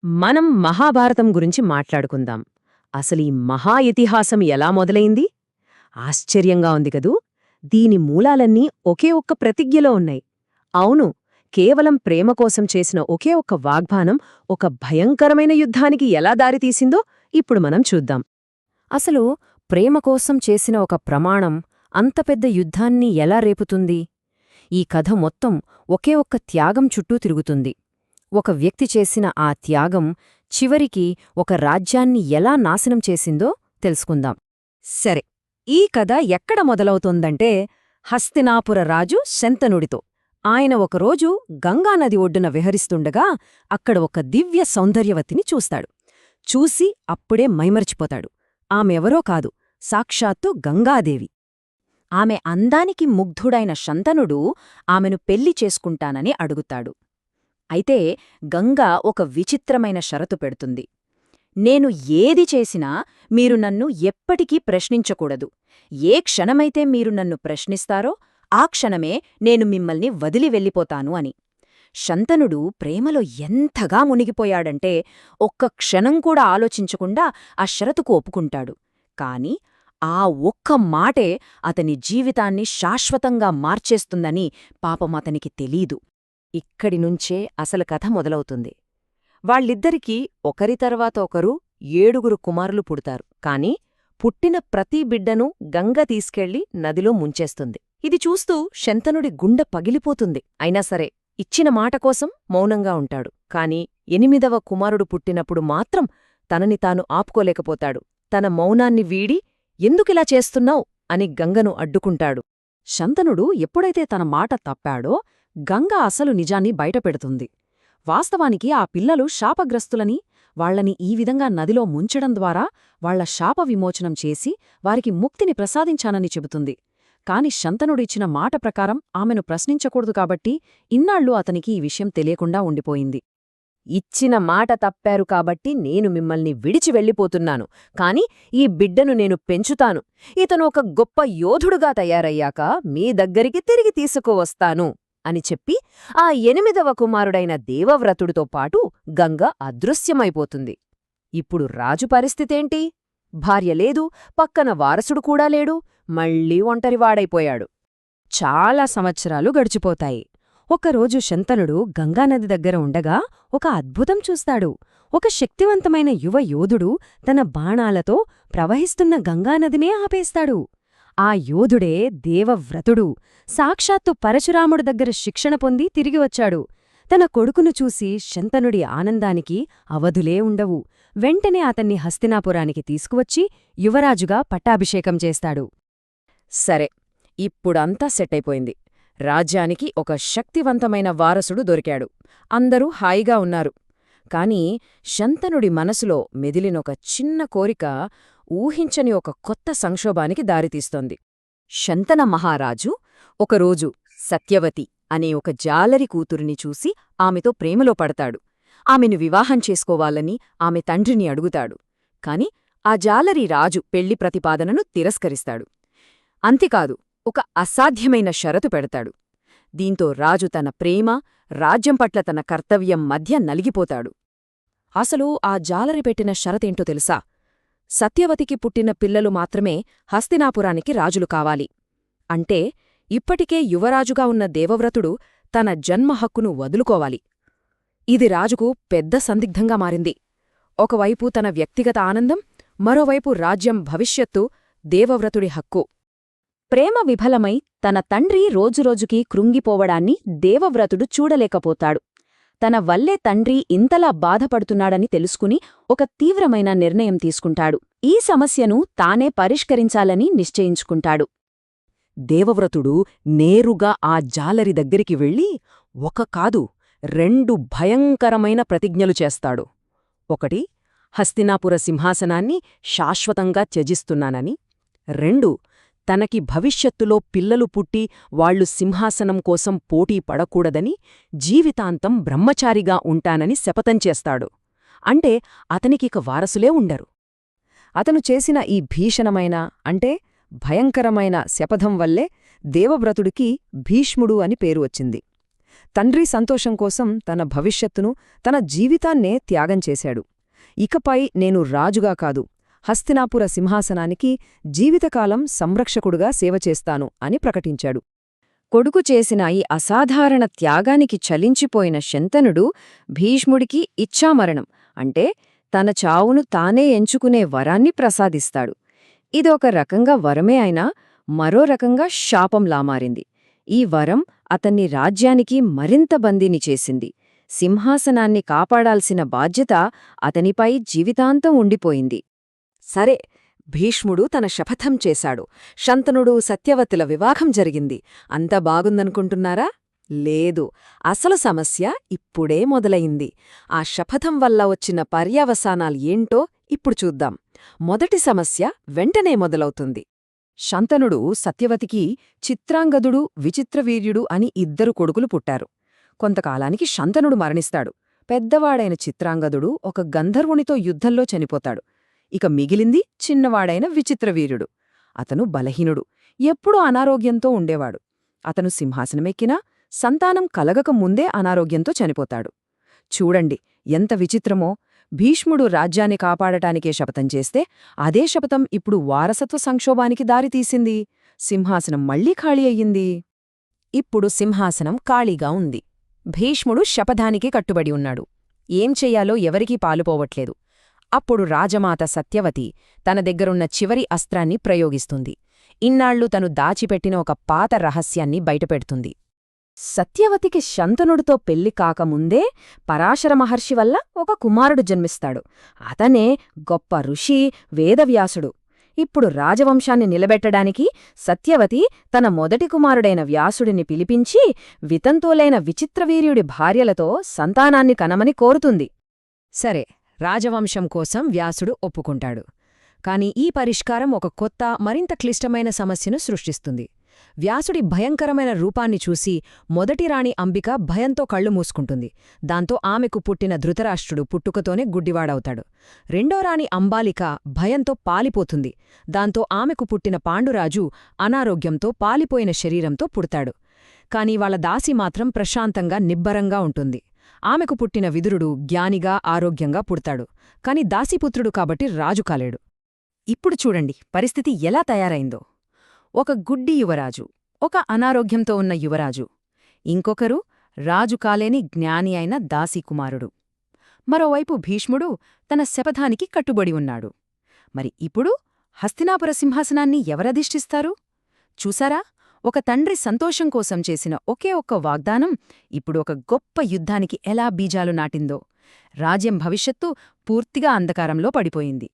మనం మహాభారతం గురించి మాట్లాడుకుందాం. అసలీ మహా ఇతిహాసం ఎలా మొదలైంది? ఆశ్చర్యంగా ఉంది కదూ! దీని మూలాలన్నీ ఒకే ఒక్క ప్రతిజ్ఞలో ఉన్నాయి. అవును, కేవలం ప్రేమ కోసం చేసిన ఒకే ఒక్క వాగ్బానం ఒక భయంకరమైన యుద్ధానికి ఎలా దారితీసిందో ఇప్పుడు మనం చూద్దాం. అసలు ప్రేమ కోసం చేసిన ఒక ప్రమాణం అంత పెద్ద యుద్ధాన్ని ఎలా రేపుతుంది? ఈ కథ మొత్తం ఒకే ఒక్క త్యాగం చుట్టూ తిరుగుతుంది. ఒక వ్యక్తి చేసిన ఆ త్యాగం చివరికి ఒక రాజ్యాన్ని ఎలా నాశనం చేసిందో తెలుసుకుందాం. సరే, ఈ కథ ఎక్కడ మొదలవుతోందంటే హస్తినాపుర రాజు శంతనుడితో. ఆయన ఒకరోజు గంగానది ఒడ్డున విహరిస్తుండగా అక్కడ ఒక దివ్య సౌందర్యవతిని చూస్తాడు. చూసి అప్పుడే మైమరిచిపోతాడు. ఆమెవరో కాదు, సాక్షాత్తు గంగాదేవి. ఆమె అందానికి ముగ్ధుడైన శంతనుడు ఆమెను పెళ్లి చేసుకుంటానని అడుగుతాడు. అయితే గంగా ఒక విచిత్రమైన షరతు పెడుతుంది. నేను ఏది చేసినా మీరు నన్ను ఎప్పటికీ ప్రశ్నించకూడదు. ఏ క్షణమైతే మీరు నన్ను ప్రశ్నిస్తారో ఆ క్షణమే నేను మిమ్మల్ని వదిలి వెళ్ళిపోతాను అని. శంతనుడు ప్రేమలో ఎంతగా మునిగిపోయాడంటే ఒక్క క్షణం కూడా ఆలోచించకుండా ఆ షరతుకు ఒప్పుకుంటాడు. కాని ఆ ఒక్క మాటే అతని జీవితాన్ని శాశ్వతంగా మార్చేస్తుందని పాపం అతనికి తెలీదు. ఇక్కడినుంచే అసలు కథ మొదలవుతుంది. వాళ్ళిద్దరికీ ఒకరి తర్వాత ఒకరు 7 కుమారులు పుడతారు. కాని పుట్టిన ప్రతి బిడ్డను గంగ తీసుకెళ్లి నదిలో ముంచేస్తుంది. ఇది చూస్తూ శంతనుడి గుండె పగిలిపోతుంది. అయినా సరే ఇచ్చిన మాటకోసం మౌనంగా ఉంటాడు. కాని 8వ కుమారుడు పుట్టినప్పుడు మాత్రం తనని తాను ఆపుకోలేకపోతాడు. తన మౌనాన్ని వీడి ఎందుకిలా చేస్తున్నావ్ అని గంగను అడ్డుకుంటాడు. శంతనుడు ఎప్పుడైతే తన మాట తప్పాడో గంగ అసలు నిజాన్ని బయటపెడుతుంది. వాస్తవానికి ఆ పిల్లలు శాపగ్రస్తులని, వాళ్లని ఈ విధంగా నదిలో ముంచడం ద్వారా వాళ్ల శాప విమోచనం చేసి వారికి ముక్తిని ప్రసాదించానని చెబుతుంది. కాని శంతనుడిచ్చిన మాట ప్రకారం ఆమెను ప్రశ్నించకూడదు కాబట్టి ఇన్నాళ్లు అతనికి ఈ విషయం తెలియకుండా ఉండిపోయింది. ఇచ్చిన మాట తప్పారు కాబట్టి నేను మిమ్మల్ని విడిచి వెళ్ళిపోతున్నాను, కాని ఈ బిడ్డను నేను పెంచుతాను. ఇతను ఒక గొప్ప యోధుడుగా తయారయ్యాక మీ దగ్గరికి తిరిగి తీసుకువస్తాను అని చెప్పి ఆ 8వ కుమారుడైన దేవవ్రతుడితో పాటు గంగ అదృశ్యమైపోతుంది. ఇప్పుడు రాజు పరిస్థితేంటి? భార్య లేదు, పక్కన వారసుడు కూడా లేడు, మళ్లీ ఒంటరివాడైపోయాడు. చాలా సంవత్సరాలు గడిచిపోతాయి. ఒకరోజు శంతనుడు గంగానది దగ్గర ఉండగా ఒక అద్భుతం చూస్తాడు. ఒక శక్తివంతమైన యువ యోధుడు తన బాణాలతో ప్రవహిస్తున్న గంగానదినే ఆపేస్తాడు. ఆ యోధుడే దేవవ్రతుడు. సాక్షాత్తు పరశురాముడి దగ్గర శిక్షణ పొంది తిరిగి వచ్చాడు. తన కొడుకును చూసి శంతనుడి ఆనందానికి అవధులే ఉండవు. వెంటనే అతన్ని హస్తినాపురానికి తీసుకువచ్చి యువరాజుగా పట్టాభిషేకం చేస్తాడు. సరే, ఇప్పుడంతా సెట్టయిపోయింది. రాజ్యానికి ఒక శక్తివంతమైన వారసుడు దొరికాడు. అందరూ హాయిగా ఉన్నారు. కాని శంతనుడి మనసులో మెదిలినొక చిన్న కోరిక ఊహించని ఒక కొత్త సంక్షోభానికి దారితీస్తోంది. శంతన మహారాజు ఒకరోజు సత్యవతి అనే ఒక జాలరి కూతురిని చూసి ఆమెతో ప్రేమలో పడతాడు. ఆమెను వివాహం చేసుకోవాలని ఆమె తండ్రిని అడుగుతాడు. కాని ఆ జాలరి రాజు పెళ్లి ప్రతిపాదనను తిరస్కరిస్తాడు. అంతేకాదు, ఒక అసాధ్యమైన షరతు పెడతాడు. దీంతో రాజు తన ప్రేమ, రాజ్యం పట్ల తన కర్తవ్యం మధ్య నలిగిపోతాడు. అసలు ఆ జాలరి పెట్టిన షరతేంటో తెలుసా? సత్యవతికి పుట్టిన పిల్లలు మాత్రమే హస్తినాపురానికి రాజులు కావాలి. అంటే ఇప్పటికే యువరాజుగా ఉన్న దేవవ్రతుడు తన జన్మహక్కును వదులుకోవాలి. ఇది రాజుకు పెద్ద సందిగ్ధంగా మారింది. ఒకవైపు తన వ్యక్తిగత ఆనందం, మరోవైపు రాజ్యం భవిష్యత్తు, దేవవ్రతుడి హక్కు. ప్రేమ విఫలమై తన తండ్రి రోజురోజుకీ కృంగిపోవడాన్ని దేవవ్రతుడు చూడలేకపోతాడు. తన వల్లే తండ్రి ఇంతలా బాధపడుతున్నాడని తెలుసుకుని ఒక తీవ్రమైన నిర్ణయం తీసుకుంటాడు. ఈ సమస్యను తానే పరిష్కరించాలని నిశ్చయించుకుంటాడు. దేవవ్రతుడు నేరుగా ఆ జాలరి దగ్గరికి వెళ్ళి ఒక కాదు 2 భయంకరమైన ప్రతిజ్ఞలు చేస్తాడు. ఒకటి, హస్తినాపుర సింహాసనాన్ని శాశ్వతంగా త్యజిస్తున్నానని. 2, తనకి భవిష్యత్తులో పిల్లలు పుట్టి వాళ్లు సింహాసనం కోసం పోటీ పడకూడదని, జీవితాంతం బ్రహ్మచారిగా ఉంటానని శపథం చేస్తాడు. అంటే అతనికిక వారసులే ఉండరు. అతను చేసిన ఈ భీషణమైన అంటే భయంకరమైన శపథం వల్లే దేవవ్రతుడికి భీష్ముడు అని పేరు వచ్చింది. తండ్రి సంతోషం కోసం తన భవిష్యత్తును, తన జీవితాన్నే త్యాగం చేశాడు. ఇకపై నేను రాజుగా కాదు, హస్తినాపుర సింహాసనానికి జీవితకాలం సంరక్షకుడుగా సేవ చేస్తాను అని ప్రకటించాడు. కొడుకు చేసిన ఈ అసాధారణ త్యాగానికి చలించిపోయిన శంతనుడు భీష్ముడికి ఇచ్ఛామరణం అంటే తన చావును తానే ఎంచుకునే వరాన్ని ప్రసాదిస్తాడు. ఇదొక రకంగా వరమే అయినా మరో రకంగా శాపంలా మారింది. ఈ వరం అతన్ని రాజ్యానికి మరింత బందీని చేసింది. సింహాసనాన్ని కాపాడాల్సిన బాధ్యత అతనిపై జీవితాంతం ఉండిపోయింది. సరే, భీష్ముడు తన శపథం చేశాడు. శంతనుడు సత్యవతుల వివాహం జరిగింది. అంతా బాగుందనుకుంటున్నారా? లేదు, అసలు సమస్య ఇప్పుడే మొదలయింది. ఆ శపథం వల్ల వచ్చిన పర్యవసానాలు ఏంటో ఇప్పుడు చూద్దాం. మొదటి సమస్య వెంటనే మొదలవుతుంది. శంతనుడు సత్యవతికి చిత్రాంగదుడు, విచిత్రవీర్యుడు అని 2 కొడుకులు పుట్టారు. కొంతకాలానికి శంతనుడు మరణిస్తాడు. పెద్దవాడైన చిత్రాంగదుడు ఒక గంధర్వునితో యుద్ధంలో చనిపోతాడు. ఇక మిగిలింది చిన్నవాడైన విచిత్రవీర్యుడు. అతను బలహీనుడు, ఎప్పుడూ అనారోగ్యంతో ఉండేవాడు. అతను సింహాసనమెక్కినా సంతానం కలగక ముందే అనారోగ్యంతో చనిపోతాడు. చూడండి ఎంత విచిత్రమో! భీష్ముడు రాజ్యాన్ని కాపాడటానికే శపథం చేస్తే అదే శపథం ఇప్పుడు వారసత్వ సంక్షోభానికి దారితీసింది. సింహాసనం మళ్లీ ఖాళీ అయ్యింది. ఇప్పుడు సింహాసనం ఖాళీగా ఉంది. భీష్ముడు శపథానికి కట్టుబడి ఉన్నాడు. ఏం చెయ్యాలో ఎవరికీ పాలుపోవట్లేదు. అప్పుడు రాజమాత సత్యవతి తన దగ్గరున్న చివరి అస్త్రాన్ని ప్రయోగిస్తుంది. ఇన్నాళ్లు తను దాచిపెట్టిన ఒక పాత రహస్యాన్ని బయటపెడుతుంది. సత్యవతికి శంతనుడితో పెళ్లి కాకముందే పరాశర మహర్షి వల్ల ఒక కుమారుడు జన్మిస్తాడు. అతనే గొప్ప ఋషి వేదవ్యాసుడు. ఇప్పుడు రాజవంశాన్ని నిలబెట్టడానికి సత్యవతి తన మొదటి కుమారుడైన వ్యాసుడిని పిలిపించి వితంతువులైన విచిత్రవీర్యుడి భార్యలతో సంతానాన్ని కనమని కోరుతుంది. సరే, రాజవంశం కోసం వ్యాసుడు ఒప్పుకుంటాడు. కాని ఈ పరిష్కారం ఒక కొత్త, మరింత క్లిష్టమైన సమస్యను సృష్టిస్తుంది. వ్యాసుడి భయంకరమైన రూపాన్ని చూసి మొదటి రాణి అంబిక భయంతో కళ్ళు మూసుకుంటుంది. దాంతో ఆమెకు పుట్టిన ధృతరాష్ట్రుడు పుట్టుకతోనే గుడ్డివాడవుతాడు. రెండో రాణి అంబాలిక భయంతో పాలిపోతుంది. దాంతో ఆమెకు పుట్టిన పాండురాజు అనారోగ్యంతో పాలిపోయిన శరీరంతో పుడతాడు. కాని వాళ్ళ దాసి మాత్రం ప్రశాంతంగా నిబ్బరంగా ఉంటుంది. ఆమెకు పుట్టిన విదురుడు జ్ఞానిగా ఆరోగ్యంగా పుడతాడు. కాని దాసీపుత్రుడు కాబట్టి రాజు కాలేడు. ఇప్పుడు చూడండి పరిస్థితి ఎలా తయారైందో. ఒక గుడ్డి యువరాజు, ఒక అనారోగ్యంతో ఉన్న యువరాజు, ఇంకొకరు రాజు కాలేని జ్ఞాని అయిన దాసీకుమారుడు. మరోవైపు భీష్ముడు తన శపథానికి కట్టుబడి ఉన్నాడు. మరి ఇప్పుడు హస్తినాపుర సింహాసనాన్ని ఎవరధిష్ఠిస్తారు? చూసారా, ఒక తండ్రి సంతోషం కోసం చేసిన ఒకే ఒక్క వాగ్దానం ఇప్పుడు ఒక గొప్ప యుద్ధానికి ఎలా బీజాలు నాటిందో. రాజ్యం భవిష్యత్తు పూర్తిగా అంధకారంలో పడిపోయింది.